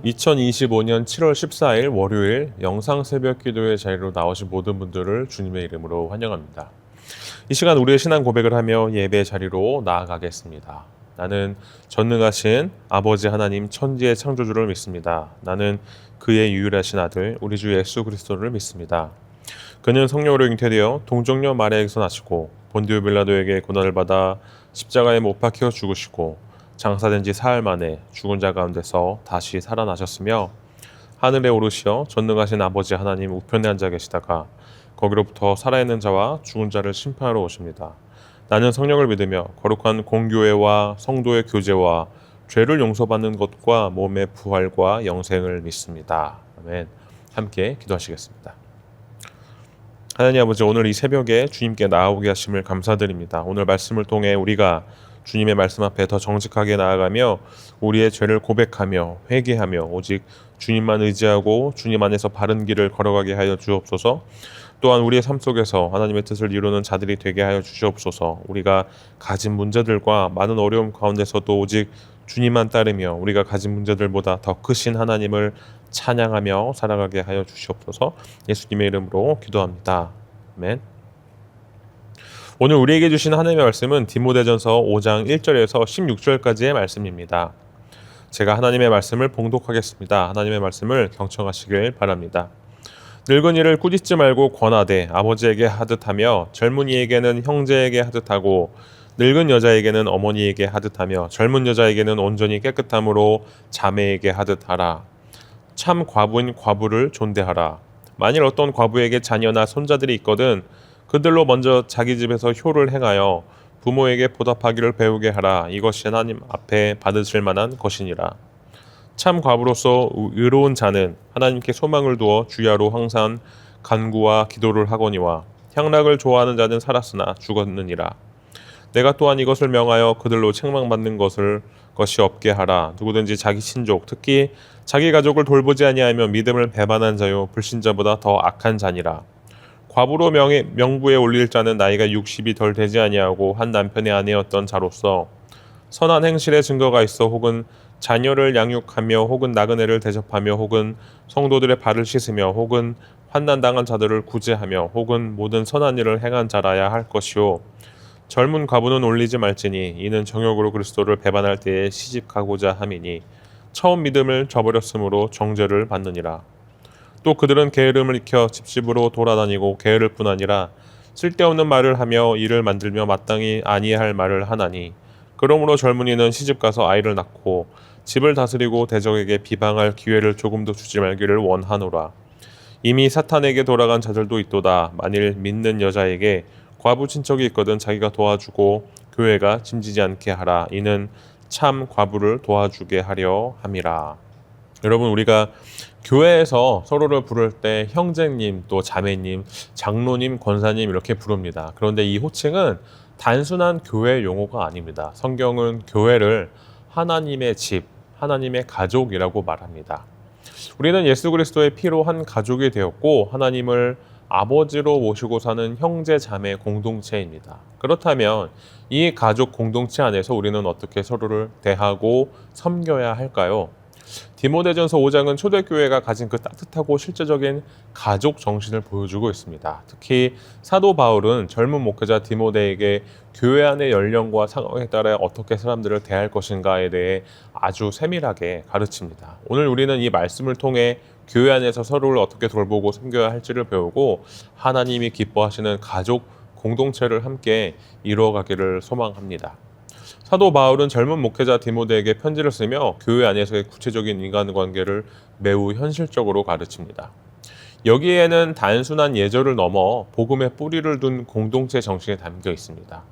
2025년 7월 14일 월요일 영상 새벽 기도의 자리로 나오신 모든 분들을 주님의 이름으로 환영합니다. 이 시간 우리의 신앙 고백을 하며 예배 자리로 나아가겠습니다. 나는 전능하신 아버지 하나님 천지의 창조주를 믿습니다. 나는 그의 유일하신 아들 우리 주 예수 그리스도를 믿습니다. 그는 성령으로 잉태되어 동정녀 마리아에게서 나시고 본디오 빌라도에게 고난을 받아 십자가에 못 박혀 죽으시고 장사된 지 사흘 만에 죽은 자 가운데서 다시 살아나셨으며 하늘에 오르시어 전능하신 아버지 하나님 우편에 앉아 계시다가 거기로부터 살아있는 자와 죽은 자를 심판하러 오십니다. 나는 성령을 믿으며 거룩한 공교회와 성도의 교제와 죄를 용서받는 것과 몸의 부활과 영생을 믿습니다. 아멘. 함께 기도하시겠습니다. 하나님 아버지, 오늘 이 새벽에 주님께 나아오게 하심을 감사드립니다. 오늘 말씀을 통해 우리가 주님의 말씀 앞에 더 정직하게 나아가며 우리의 죄를 고백하며 회개하며 오직 주님만 의지하고 주님 안에서 바른 길을 걸어가게 하여 주옵소서. 또한 우리의 삶 속에서 하나님의 뜻을 이루는 자들이 되게 하여 주시옵소서. 우리가 가진 문제들과 많은 어려움 가운데서도 오직 주님만 따르며 우리가 가진 문제들보다 더 크신 하나님을 찬양하며 살아가게 하여 주시옵소서. 예수님의 이름으로 기도합니다. 아멘. 오늘 우리에게 주신 하나님의 말씀은 디모데전서 5장 1절에서 16절까지의 말씀입니다. 제가 하나님의 말씀을 봉독하겠습니다. 하나님의 말씀을 경청하시길 바랍니다. 늙은이를 꾸짖지 말고 권하되 아버지에게 하듯하며 젊은이에게는 형제에게 하듯하고 늙은 여자에게는 어머니에게 하듯하며 젊은 여자에게는 온전히 깨끗함으로 자매에게 하듯하라. 참 과부인 과부를 존대하라. 만일 어떤 과부에게 자녀나 손자들이 있거든 그들로 먼저 자기 집에서 효를 행하여 부모에게 보답하기를 배우게 하라. 이것이 하나님 앞에 받으실 만한 것이니라. 참 과부로서 의로운 자는 하나님께 소망을 두어 주야로 항상 간구와 기도를 하거니와 향락을 좋아하는 자는 살았으나 죽었느니라. 내가 또한 이것을 명하여 그들로 책망받는 것이 없게 하라. 누구든지 자기 친족 특히 자기 가족을 돌보지 아니하며 믿음을 배반한 자요 불신자보다 더 악한 자니라. 과부로 명부에 올릴 자는 나이가 60이 덜 되지 아니하고 한 남편의 아내였던 자로서 선한 행실의 증거가 있어 혹은 자녀를 양육하며 혹은 나그네를 대접하며 혹은 성도들의 발을 씻으며 혹은 환난당한 자들을 구제하며 혹은 모든 선한 일을 행한 자라야 할 것이요 젊은 과부는 올리지 말지니 이는 정욕으로 그리스도를 배반할 때에 시집가고자 함이니 처음 믿음을 저버렸으므로 정죄를 받느니라. 또 그들은 게으름을 익혀 집집으로 돌아다니고 게으를 뿐 아니라 쓸데없는 말을 하며 일을 만들며 마땅히 아니할 말을 하나니 그러므로 젊은이는 시집가서 아이를 낳고 집을 다스리고 대적에게 비방할 기회를 조금도 주지 말기를 원하노라. 이미 사탄에게 돌아간 자들도 있도다. 만일 믿는 여자에게 과부 친척이 있거든 자기가 도와주고 교회가 짐지지 않게 하라. 이는 참 과부를 도와주게 하려 함이라. 여러분, 우리가 교회에서 서로를 부를 때 형제님, 또 자매님, 장로님, 권사님 이렇게 부릅니다. 그런데 이 호칭은 단순한 교회 용어가 아닙니다. 성경은 교회를 하나님의 집, 하나님의 가족이라고 말합니다. 우리는 예수 그리스도의 피로 한 가족이 되었고 하나님을 아버지로 모시고 사는 형제 자매 공동체입니다. 그렇다면 이 가족 공동체 안에서 우리는 어떻게 서로를 대하고 섬겨야 할까요? 디모데전서 5장은 초대교회가 가진 그 따뜻하고 실제적인 가족 정신을 보여주고 있습니다. 특히 사도 바울은 젊은 목회자 디모데에게 교회 안의 연령과 상황에 따라 어떻게 사람들을 대할 것인가에 대해 아주 세밀하게 가르칩니다. 오늘 우리는 이 말씀을 통해 교회 안에서 서로를 어떻게 돌보고 섬겨야 할지를 배우고 하나님이 기뻐하시는 가족 공동체를 함께 이루어가기를 소망합니다. 사도 바울은 젊은 목회자 디모데에게 편지를 쓰며 교회 안에서의 구체적인 인간관계를 매우 현실적으로 가르칩니다. 여기에는 단순한 예절을 넘어 복음의 뿌리를 둔 공동체 정신이 담겨 있습니다.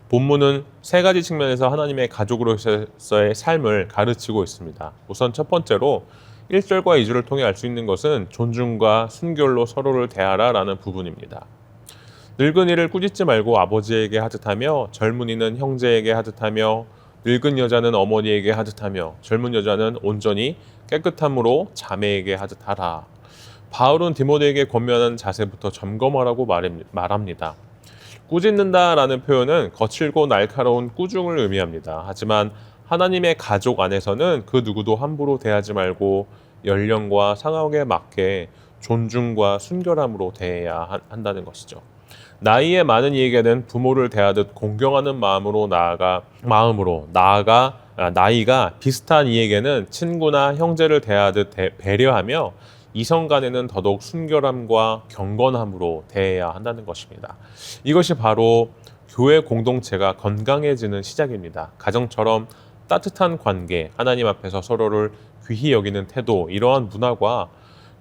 본문은 세 가지 측면에서 하나님의 가족으로서의 삶을 가르치고 있습니다. 우선 첫 번째로 1절과 2절을 통해 알 수 있는 것은 존중과 순결로 서로를 대하라라는 부분입니다. 늙은이를 꾸짖지 말고 아버지에게 하듯하며 젊은이는 형제에게 하듯하며 늙은 여자는 어머니에게 하듯하며 젊은 여자는 온전히 깨끗함으로 자매에게 하듯하라. 바울은 디모데에게 권면하는 자세부터 점검하라고 말합니다. 꾸짖는다라는 표현은 거칠고 날카로운 꾸중을 의미합니다. 하지만 하나님의 가족 안에서는 그 누구도 함부로 대하지 말고 연령과 상황에 맞게 존중과 순결함으로 대해야 한다는 것이죠. 나이에 많은 이에게는 부모를 대하듯 공경하는 나이가 비슷한 이에게는 친구나 형제를 대하듯 배려하며 이성 간에는 더더욱 순결함과 경건함으로 대해야 한다는 것입니다. 이것이 바로 교회 공동체가 건강해지는 시작입니다. 가정처럼 따뜻한 관계, 하나님 앞에서 서로를 귀히 여기는 태도, 이러한 문화가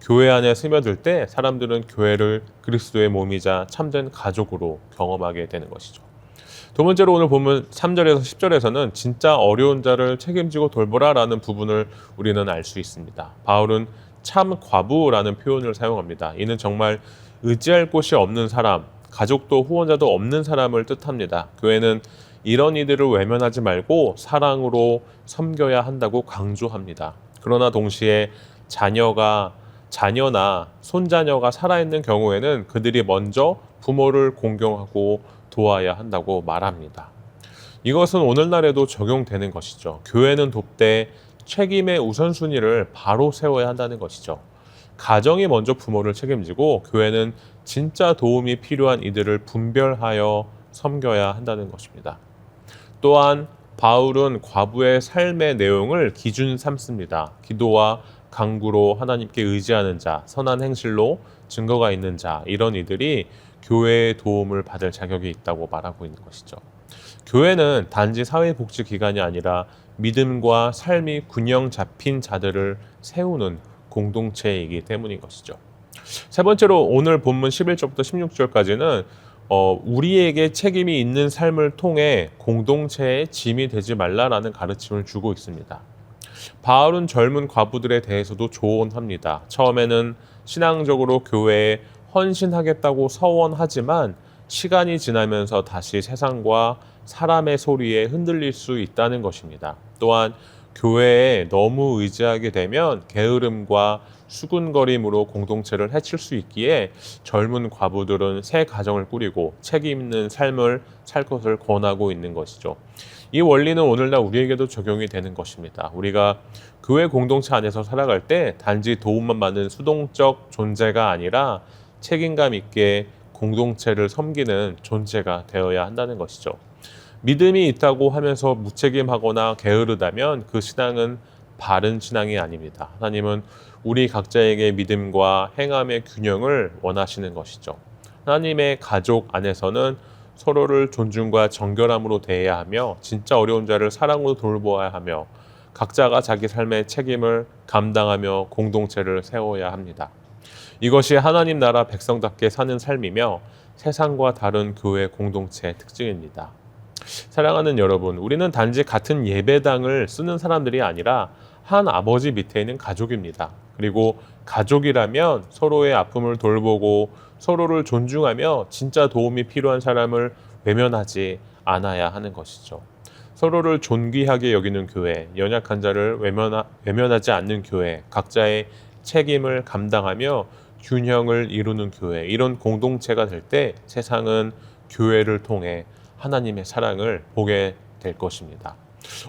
교회 안에 스며들 때 사람들은 교회를 그리스도의 몸이자 참된 가족으로 경험하게 되는 것이죠. 두 번째로 오늘 보면 3절에서 10절에서는 진짜 어려운 자를 책임지고 돌보라라는 부분을 우리는 알 수 있습니다. 바울은 참 과부라는 표현을 사용합니다. 이는 정말 의지할 곳이 없는 사람, 가족도 후원자도 없는 사람을 뜻합니다. 교회는 이런 이들을 외면하지 말고 사랑으로 섬겨야 한다고 강조합니다. 그러나 동시에 자녀나 손자녀가 살아있는 경우에는 그들이 먼저 부모를 공경하고 도와야 한다고 말합니다. 이것은 오늘날에도 적용되는 것이죠. 교회는 돕되 책임의 우선순위를 바로 세워야 한다는 것이죠. 가정이 먼저 부모를 책임지고 교회는 진짜 도움이 필요한 이들을 분별하여 섬겨야 한다는 것입니다. 또한 바울은 과부의 삶의 내용을 기준 삼습니다. 기도와 강구로 하나님께 의지하는 자, 선한 행실로 증거가 있는 자, 이런 이들이 교회의 도움을 받을 자격이 있다고 말하고 있는 것이죠. 교회는 단지 사회복지기관이 아니라 믿음과 삶이 균형 잡힌 자들을 세우는 공동체이기 때문인 것이죠. 세 번째로 오늘 본문 11절부터 16절까지는 우리에게 책임이 있는 삶을 통해 공동체의 짐이 되지 말라라는 가르침을 주고 있습니다. 바울은 젊은 과부들에 대해서도 조언합니다. 처음에는 신앙적으로 교회에 헌신하겠다고 서원하지만 시간이 지나면서 다시 세상과 사람의 소리에 흔들릴 수 있다는 것입니다. 또한 교회에 너무 의지하게 되면 게으름과 수군거림으로 공동체를 해칠 수 있기에 젊은 과부들은 새 가정을 꾸리고 책임 있는 삶을 살 것을 권하고 있는 것이죠. 이 원리는 오늘날 우리에게도 적용이 되는 것입니다. 우리가 교회 공동체 안에서 살아갈 때 단지 도움만 받는 수동적 존재가 아니라 책임감 있게 공동체를 섬기는 존재가 되어야 한다는 것이죠. 믿음이 있다고 하면서 무책임하거나 게으르다면 그 신앙은 바른 신앙이 아닙니다. 하나님은 우리 각자에게 믿음과 행함의 균형을 원하시는 것이죠. 하나님의 가족 안에서는 서로를 존중과 정결함으로 대해야 하며 진짜 어려운 자를 사랑으로 돌보아야 하며 각자가 자기 삶의 책임을 감당하며 공동체를 세워야 합니다. 이것이 하나님 나라 백성답게 사는 삶이며 세상과 다른 교회 공동체의 특징입니다. 사랑하는 여러분, 우리는 단지 같은 예배당을 쓰는 사람들이 아니라 한 아버지 밑에 있는 가족입니다. 그리고 가족이라면 서로의 아픔을 돌보고 서로를 존중하며 진짜 도움이 필요한 사람을 외면하지 않아야 하는 것이죠. 서로를 존귀하게 여기는 교회, 연약한 자를 외면하지 않는 교회, 각자의 책임을 감당하며 균형을 이루는 교회, 이런 공동체가 될 때 세상은 교회를 통해 하나님의 사랑을 보게 될 것입니다.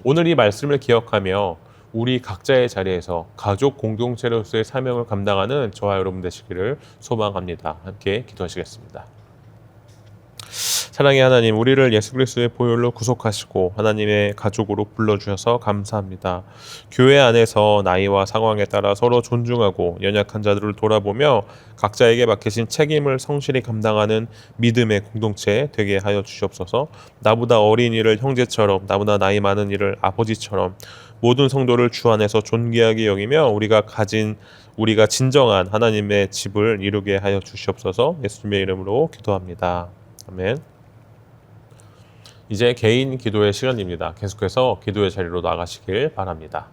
오늘 이 말씀을 기억하며 우리 각자의 자리에서 가족 공동체로서의 사명을 감당하는 저와 여러분 되시기를 소망합니다. 함께 기도하시겠습니다. 사랑의 하나님, 우리를 예수 그리스도의 보혈로 구속하시고 하나님의 가족으로 불러주셔서 감사합니다. 교회 안에서 나이와 상황에 따라 서로 존중하고 연약한 자들을 돌아보며 각자에게 맡기신 책임을 성실히 감당하는 믿음의 공동체 되게 하여 주시옵소서. 나보다 어린 이를 형제처럼, 나보다 나이 많은 이를 아버지처럼 모든 성도를 주 안에서 존귀하게 여기며 우리가 진정한 하나님의 집을 이루게 하여 주시옵소서. 예수님의 이름으로 기도합니다. 아멘. 이제 개인 기도의 시간입니다. 계속해서 기도의 자리로 나가시길 바랍니다.